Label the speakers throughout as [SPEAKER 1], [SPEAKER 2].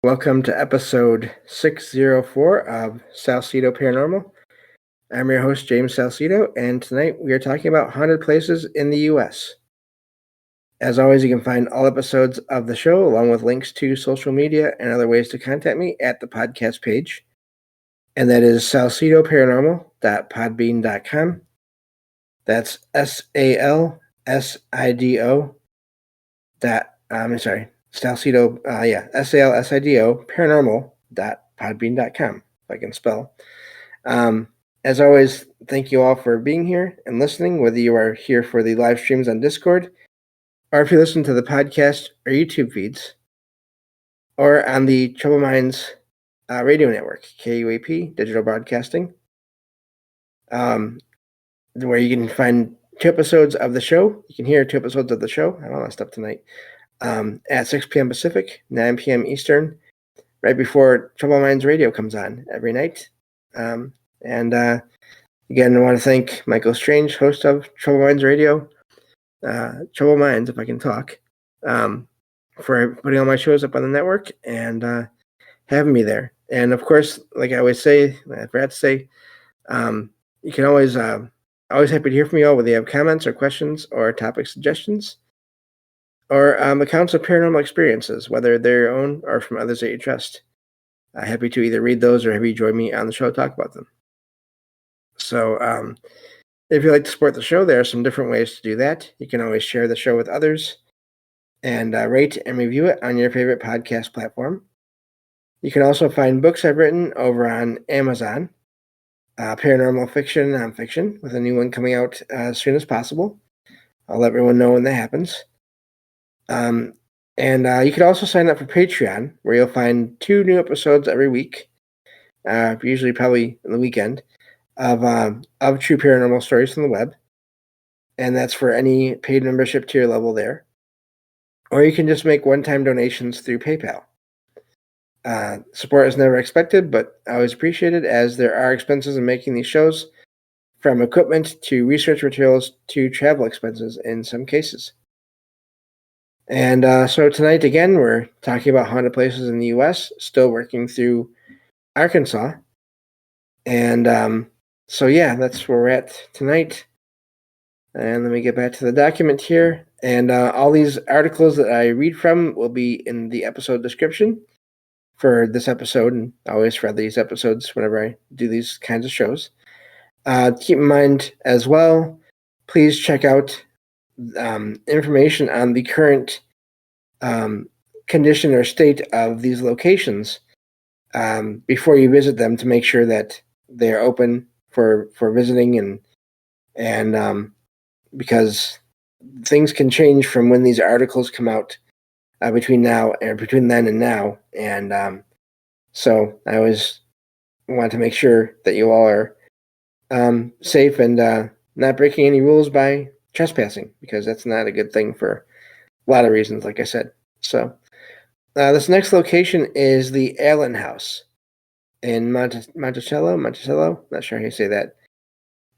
[SPEAKER 1] Welcome to episode 604 of Salsidoparanormal. I'm your host, James Salsido, and tonight we are talking about haunted places in the U.S. As always, you can find all episodes of the show, along with links to social media and other ways to contact me at the podcast page. And that is salsidoparanormal.podbean.com. That's SALSIDO Salsido, SALSIDO paranormal.podbean.com, if I can spell. As always, thank you all for being here and listening, whether you are here for the live streams on Discord, or if you listen to the podcast or YouTube feeds, or on the Troubled Minds radio network, KUAP, Digital Broadcasting, where you can find 2 episodes of the show. You can hear 2 episodes of the show. I have all that stuff tonight. At 6 p.m. Pacific, 9 p.m. Eastern, right before Troubled Minds Radio comes on every night. Again, I want to thank Michael Strange, host of Troubled Minds Radio, Troubled Minds, if I can talk, for putting all my shows up on the network and having me there. And of course, like I always say, I forgot to say, you can always happy to hear from you all, whether you have comments or questions or topic suggestions, or accounts of paranormal experiences, whether they're your own or from others that you trust. Happy to either read those or have you join me on the show to talk about them. So if you'd like to support the show, there are some different ways to do that. You can always share the show with others and rate and review it on your favorite podcast platform. You can also find books I've written over on Amazon, paranormal fiction and nonfiction, with a new one coming out as soon as possible. I'll let everyone know when that happens. And you can also sign up for Patreon, where you'll find 2 new episodes every week, usually probably on the weekend, of true paranormal stories from the web. And that's for any paid membership tier level there. Or you can just make one-time donations through PayPal. Support is never expected, but always appreciated, as there are expenses in making these shows, from equipment to research materials to travel expenses in some cases. And so tonight, again, we're talking about haunted places in the U.S., still working through Arkansas. And that's where we're at tonight. And let me get back to the document here. And all these articles that I read from will be in the episode description for this episode, and always for these episodes whenever I do these kinds of shows. Keep in mind as well, please check out information on the current condition or state of these locations before you visit them, to make sure that they're open for visiting, and because things can change from when these articles come out between then and now, and so I always want to make sure that you all are safe and not breaking any rules by trespassing, because that's not a good thing for a lot of reasons, like I said. So this next location is the Allen House in Monticello, not sure how you say that,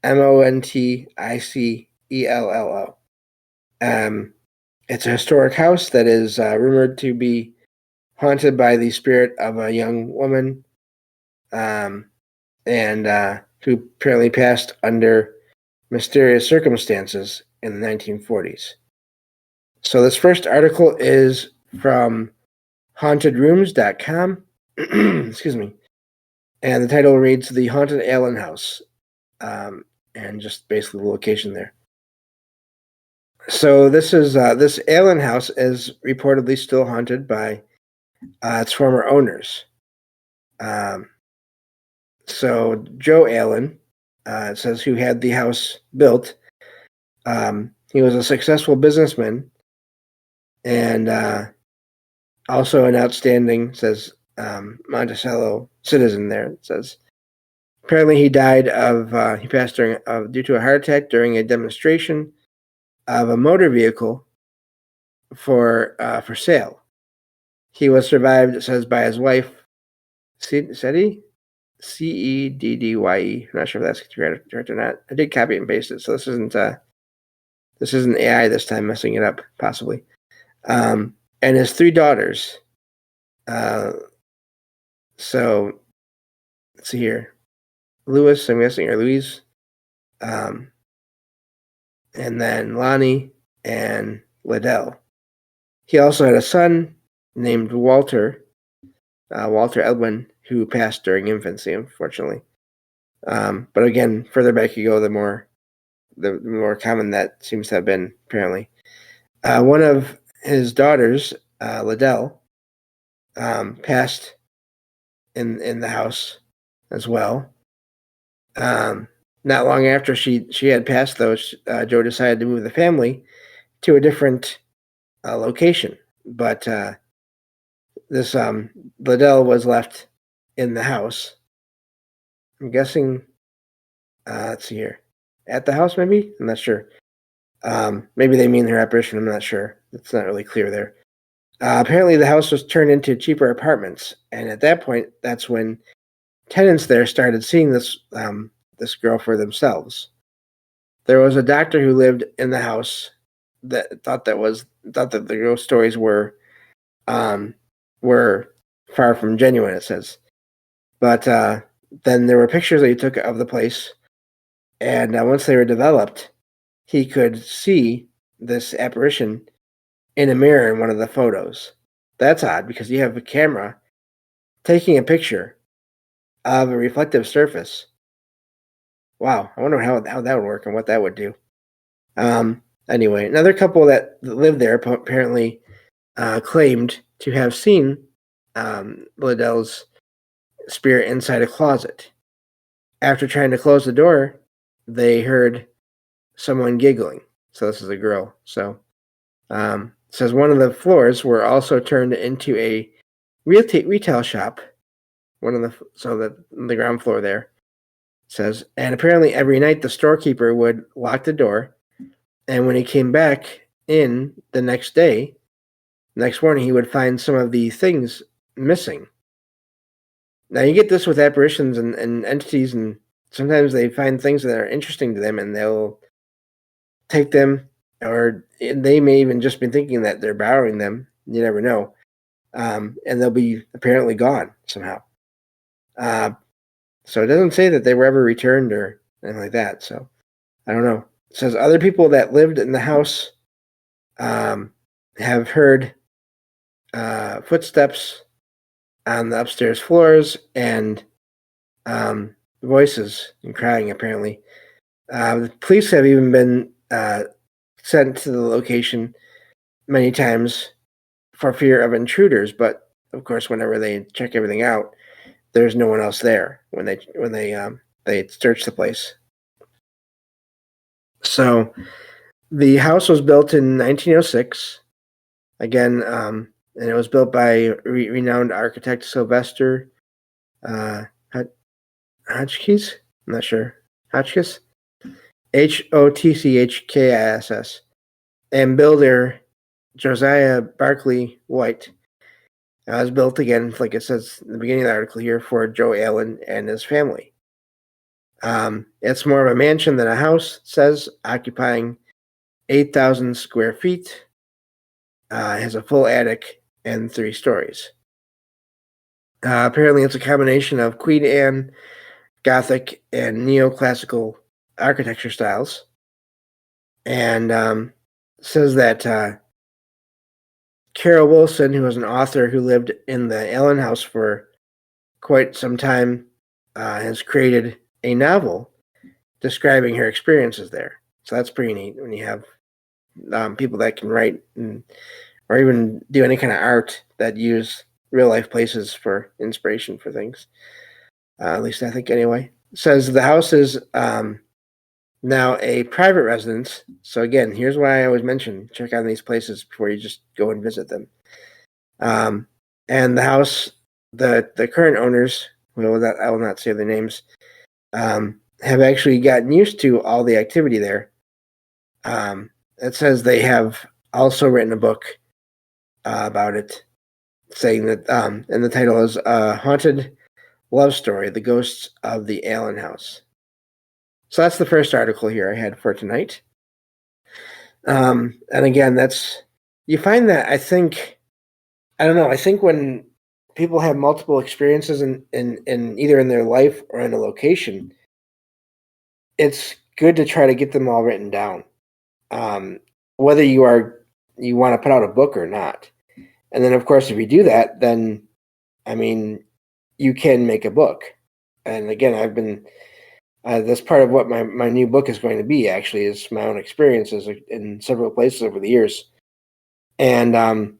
[SPEAKER 1] Monticelllo. It's a historic house that is rumored to be haunted by the spirit of a young woman, and who apparently passed under mysterious circumstances in the 1940s. So this first article is from hauntedrooms.com. Excuse me. And the title reads The Haunted Allen House, and just basically the location there. So this Allen House is reportedly still haunted by its former owners. So Joe Allen, it says, who had the house built, he was a successful businessman and also an outstanding, says, Monticello citizen there. It says, apparently he died he passed due to a heart attack during a demonstration of a motor vehicle for sale. He was survived, it says, by his wife, Ceddy, Ceddy. I'm not sure if that's correct or not. I did copy and paste it, so this isn't AI this time messing it up, possibly. And his 3 daughters, So let's see here. Louis, I'm guessing, or Louise. And then Lonnie and Liddell. He also had a son named Walter Edwin, who passed during infancy, unfortunately. But again, further back you go, the more common that seems to have been, apparently. One of his daughters, Liddell, passed in the house as well. Not long after she had passed, though, Joe decided to move the family to a different location. But this Liddell was left in the house. I'm guessing, let's see here, at the house, maybe? I'm not sure. Maybe they mean her apparition. I'm not sure. It's not really clear there. Apparently, the house was turned into cheaper apartments, and at that point, that's when tenants there started seeing this girl for themselves. There was a doctor who lived in the house that thought that the ghost stories were far from genuine. It says, but then there were pictures that he took of the place, and once they were developed, he could see this apparition in a mirror in one of the photos. That's odd, because you have a camera taking a picture of a reflective surface. Wow, I wonder how that would work and what that would do. Anyway, another couple that lived there apparently claimed to have seen Liddell's spirit inside a closet. After trying to close the door, they heard someone giggling. So this is a girl. So it says one of the floors were also turned into a retail shop. The ground floor there says, and apparently every night the storekeeper would lock the door, and when he came back in the next morning, he would find some of the things missing. Now you get this with apparitions and entities, and sometimes they find things that are interesting to them, and they'll take them, or they may even just be thinking that they're borrowing them. You never know. And they'll be apparently gone somehow. So it doesn't say that they were ever returned or anything like that. So I don't know. It says other people that lived in the house have heard footsteps on the upstairs floors and voices and crying, apparently. The police have even been sent to the location many times for fear of intruders, but of course, whenever they check everything out, there's no one else there when they search the place. So the house was built in 1906. Again, and it was built by renowned architect Sylvester Hotchkiss. I'm not sure. Hotchkiss? Hotchkiss. And builder Josiah Barclay White. It was built again, like it says in the beginning of the article here, for Joe Allen and his family. It's more of a mansion than a house, it says, occupying 8,000 square feet. Has a full attic and 3 stories. Apparently, it's a combination of Queen Anne, Gothic, and neoclassical architecture styles. And says that Carol Wilson, who was an author who lived in the Allen house for quite some time, has created a novel describing her experiences there. So that's pretty neat when you have people that can write or even do any kind of art that use real life places for inspiration for things. At least I think anyway. It says the house is now a private residence. So again, here's why I always mention check out these places before you just go and visit them. And the house, the current owners, I will not say their names, have actually gotten used to all the activity there. It says they have also written a book about it, saying that, and the title is Haunted Love Story, The Ghosts of the Allen House. So that's the first article here I had for tonight. And again, you find that I think when people have multiple experiences in either in their life or in a location, it's good to try to get them all written down. Whether you want to put out a book or not. And then, of course, if you do that, then, I mean, you can make a book. And again, I've been, that's part of what my new book is going to be, actually, is my own experiences in several places over the years. And,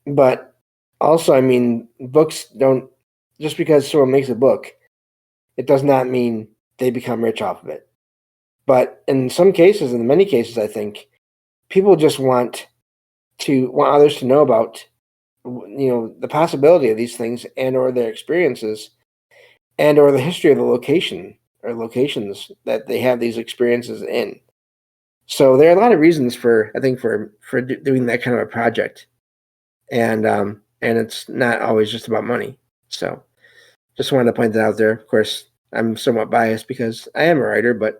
[SPEAKER 1] but also, I mean, books don't, just because someone makes a book, it does not mean they become rich off of it. But in some cases, in many cases, I think, people just want others to know about, the possibility of these things and or their experiences and or the history of the location or locations that they have these experiences in. So there are a lot of reasons for doing that kind of a project, and it's not always just about money. So just wanted to point that out there. Of course, I'm somewhat biased because I am a writer, but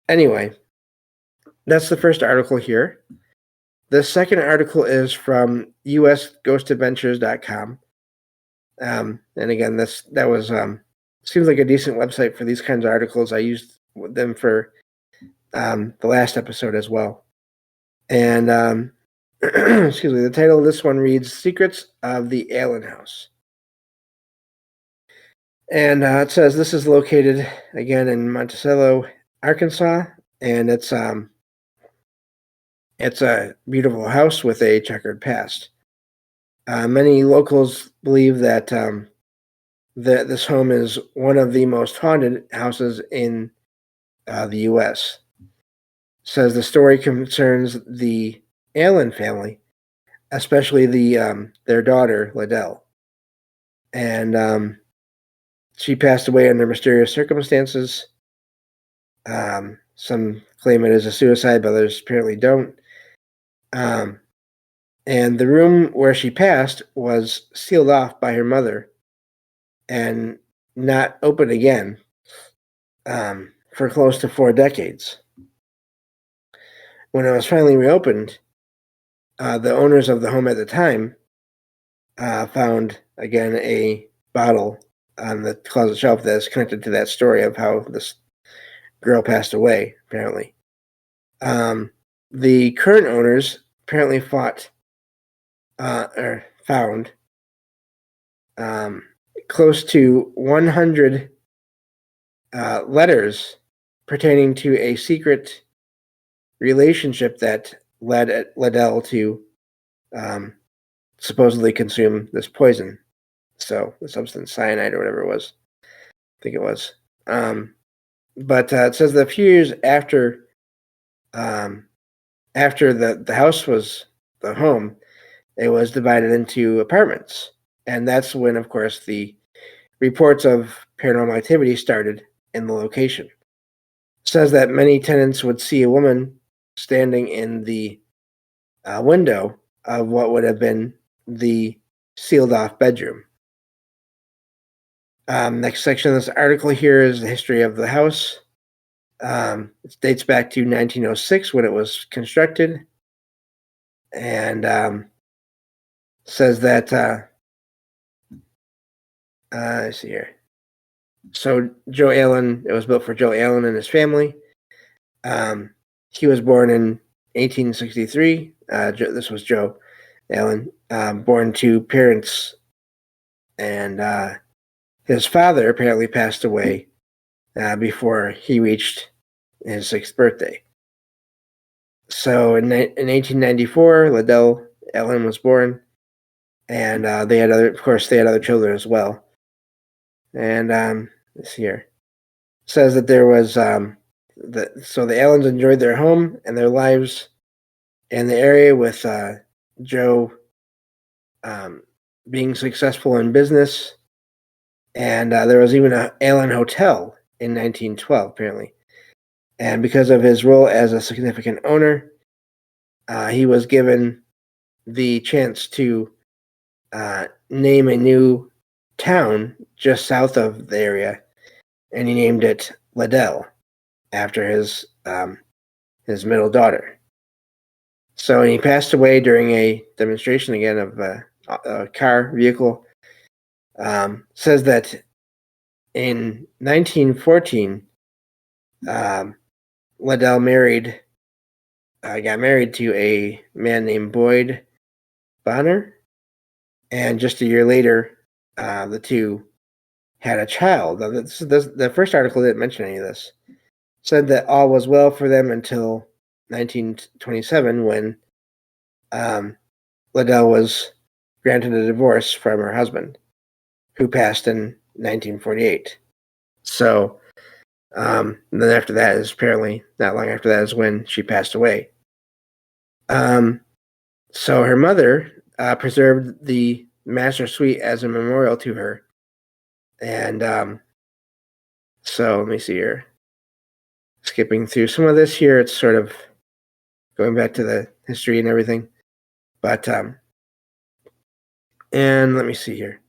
[SPEAKER 1] anyway, that's the first article here. The second article is from usghostadventures.com. And again, that was seems like a decent website for these kinds of articles. I used them for the last episode as well. And excuse me, the title of this one reads "Secrets of the Allen House." And it says this is located again in Monticello, Arkansas, and it's a beautiful house with a checkered past. Many locals believe that this home is one of the most haunted houses in the U.S. Says the story concerns the Allen family, especially their daughter, Liddell. And she passed away under mysterious circumstances. Some claim it is a suicide, but others apparently don't. And the room where she passed was sealed off by her mother and not opened again for close to 4 decades. When it was finally reopened, the owners of the home at the time found, again, a bottle on the closet shelf that is connected to that story of how this girl passed away, apparently. The current owners apparently found close to 100 letters pertaining to a secret relationship that led Liddell to supposedly consume this poison. So the substance, cyanide or whatever it was. I think it was. But it says that a few years after the house was the home, it was divided into apartments. And that's when, of course, the reports of paranormal activity started in the location. It says that many tenants would see a woman standing in the window of what would have been the sealed-off bedroom. Next section of this article here is the history of the house. It dates back to 1906 when it was constructed, and says that let's see here. So Joe Allen, it was built for Joe Allen and his family. He was born in 1863. This was Joe Allen, born to parents, and his father apparently passed away before he reached his 6th birthday. So in 1894, Liddell Allen was born, and they had other children as well. And let's see here. It says that there was so the Allens enjoyed their home and their lives in the area, with Joe being successful in business, and there was even an Allen Hotel in 1912, apparently. And because of his role as a significant owner, he was given the chance to name a new town just south of the area, and he named it Liddell after his middle daughter. So he passed away during a demonstration again of vehicle. Says that in 1914, Liddell got married to a man named Boyd Bonner, and just a year later, the two had a child. Now, the first article didn't mention any of this. Said that all was well for them until 1927, when Liddell was granted a divorce from her husband, who passed in 1948. So then after that is apparently not long after that is when she passed away. So her mother preserved the master suite as a memorial to her. And so let me see here. Skipping through some of this here, it's sort of going back to the history and everything. But and let me see here.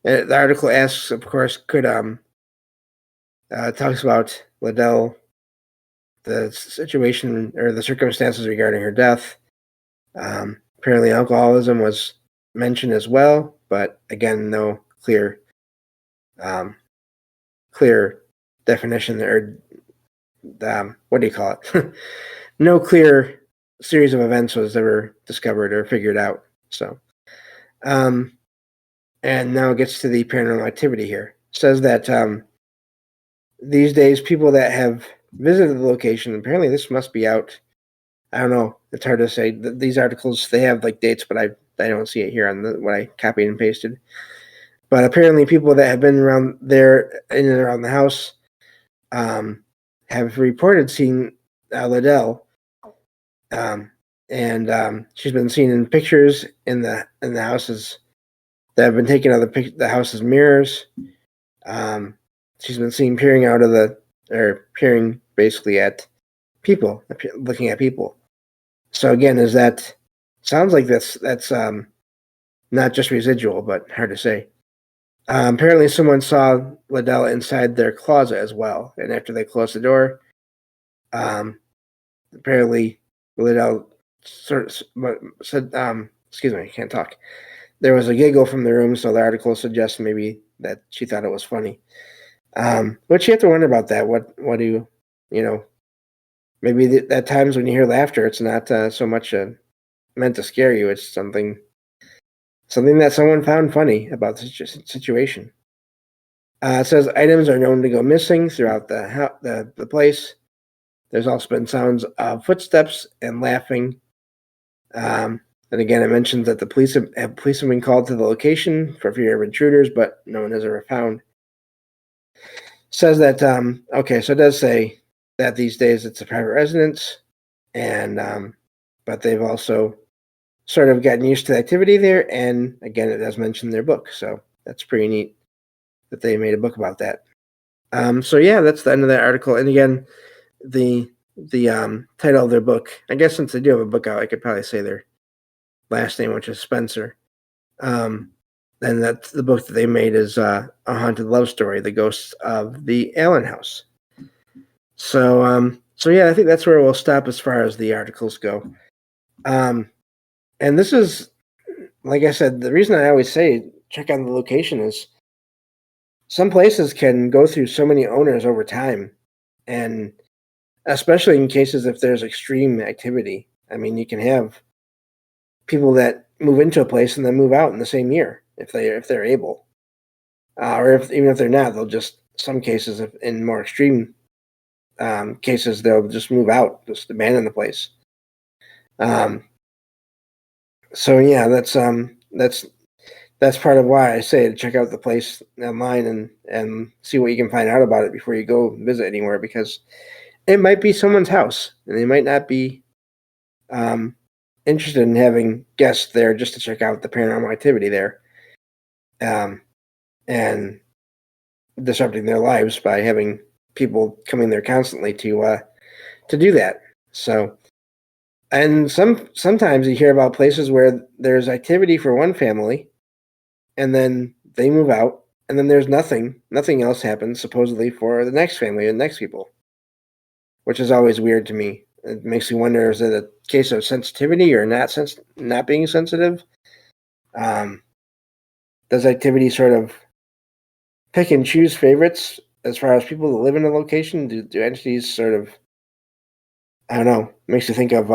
[SPEAKER 1] The article asks, of course, talks about Liddell, the situation or the circumstances regarding her death. Apparently, alcoholism was mentioned as well, but again, no clear definition or what do you call it? No clear series of events was ever discovered or figured out. So, and now it gets to the paranormal activity here. It says that these days, people that have visited the location, apparently this must be out. I don't know. It's hard to say. These articles, they have like dates, but I don't see it here on what I copied and pasted. But apparently people that have been around there, in and around the house, have reported seeing Liddell. And she's been seen in pictures in the houses that have been taken out of the house's mirrors. She's been seen peering basically at people, looking at people. So again, sounds like that's not just residual, but hard to say. Apparently someone saw Liddell inside their closet as well, and after they closed the door, apparently Liddell sort of said, excuse me, I can't talk. There was a giggle from the room, so the article suggests maybe that she thought it was funny. But you have to wonder about that. What do you maybe at times when you hear laughter, it's not so much meant to scare you. It's something that someone found funny about the situation. It says items are known to go missing throughout the place. There's also been sounds of footsteps and laughing. And again, it mentions that the police have been called to the location for fear of intruders, but no one has ever found. Says that okay, so it does say that these days it's a private residence, and but they've also sort of gotten used to the activity there, and again, it does mention their book, so that's pretty neat that they made a book about that. So yeah, that's the end of that article. And again, the title of their book, I guess since they do have a book out, I could probably say their last name, which is Spencer. And that's the book that they made is A Haunted Love Story, The Ghosts of the Allen House. So yeah, I think that's where we'll stop as far as the articles go. And this is, like I said, the reason I always say check on the location is some places can go through so many owners over time, and especially in cases if there's extreme activity. I mean, you can have people that move into a place and then move out in the same year if they're able, or even if they're not, they'll just, some cases in more extreme cases, they'll just move out, just abandon the place. So yeah, that's part of why I say to check out the place online and see what you can find out about it before you go visit anywhere, because it might be someone's house and they might not be interested in having guests there just to check out the paranormal activity there, and disrupting their lives by having people coming there constantly to do that. So, and sometimes you hear about places where there's activity for one family, and then they move out, and then there's nothing else happens supposedly for the next family and next people, which is always weird to me. It makes me wonder, is it a case of sensitivity or not being sensitive? Does Activity sort of pick and choose favorites as far as people that live in a location? Do entities sort of, I don't know, makes you think of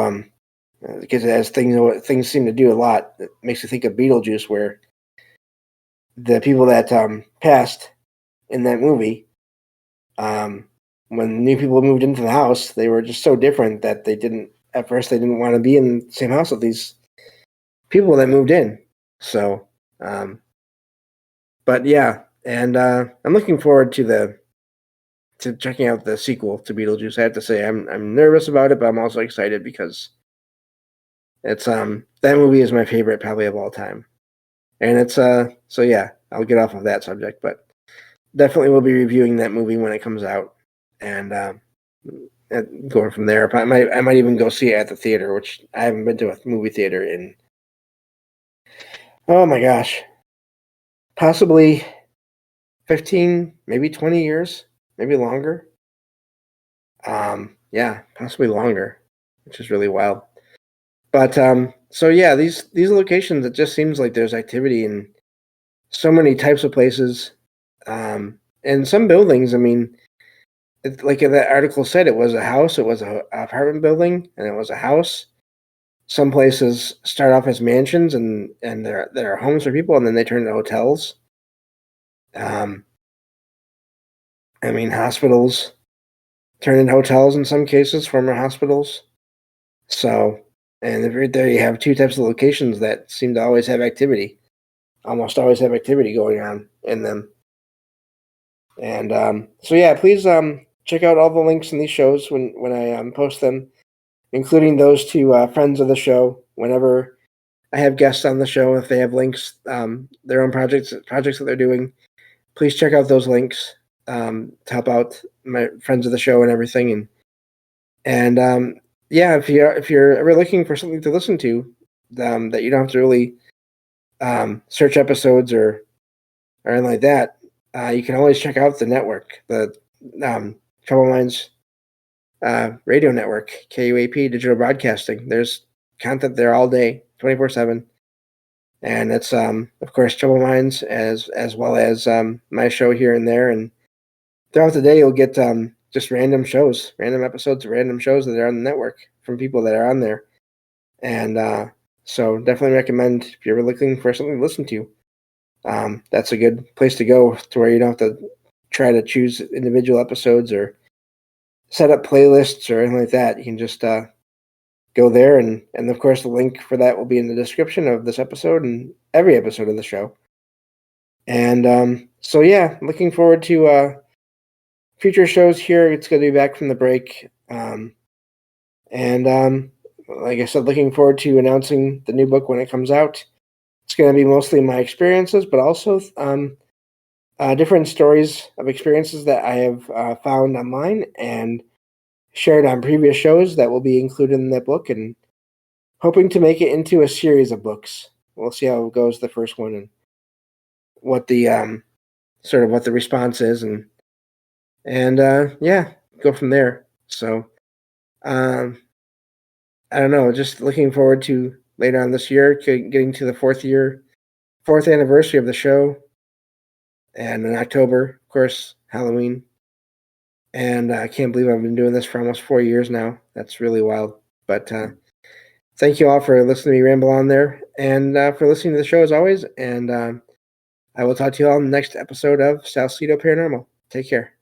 [SPEAKER 1] because as things seem to do a lot, it makes you think of Beetlejuice, where the people that passed in that movie, when new people moved into the house, they were just so different that they didn't want to be in the same house with these people that moved in. So, but yeah, and I'm looking forward to checking out the sequel to Beetlejuice. I have to say, I'm nervous about it, but I'm also excited because it's that movie is my favorite probably of all time, and it's so yeah, I'll get off of that subject, but definitely will be reviewing that movie when it comes out, and going from there. I might even go see it at the theater, which I haven't been to a movie theater in, oh my gosh, possibly 15, maybe 20 years, maybe longer. Yeah, possibly longer, which is really wild. But so yeah, these locations, it just seems like there's activity in so many types of places, and some buildings. I mean, like that article said, it was a house, it was a apartment building, and it was a house. Some places start off as mansions, and they're homes for people, and then they turn into hotels. I mean, hospitals turn into hotels in some cases, former hospitals. So, and right there you have two types of locations that seem to always have activity, almost always have activity going on in them. And so yeah, please check out all the links in these shows when I post them, including those to friends of the show. Whenever I have guests on the show, if they have links, their own projects that they're doing, please check out those links to help out my friends of the show and everything. And yeah, if you're ever looking for something to listen to, that you don't have to really search episodes or anything like that, you can always check out the network, the Trouble Minds radio network, KUAP Digital Broadcasting. There's content there all day, 24/7, and it's of course Trouble Minds as well as my show here and there. And throughout the day, you'll get just random episodes of random shows that are on the network from people that are on there. And so definitely recommend, if you're looking for something to listen to, that's a good place to go, to where you don't have to try to choose individual episodes or set up playlists or anything like that. You can just go there, and of course the link for that will be in the description of this episode and every episode of the show. And so yeah, looking forward to future shows here. It's going to be back from the break. And like I said, looking forward to announcing the new book when it comes out. It's going to be mostly my experiences, but also different stories of experiences that I have found online and shared on previous shows that will be included in that book, and hoping to make it into a series of books. We'll see how it goes, the first one, and what the sort of what the response is, and yeah, go from there. So I don't know, just looking forward to later on this year getting to the fourth anniversary of the show, and in October, of course, Halloween. And I can't believe I've been doing this for almost 4 years now. That's really wild. But thank you all for listening to me ramble on there, and for listening to the show as always. And I will talk to you all in the next episode of Salsidoparanormal. Take care.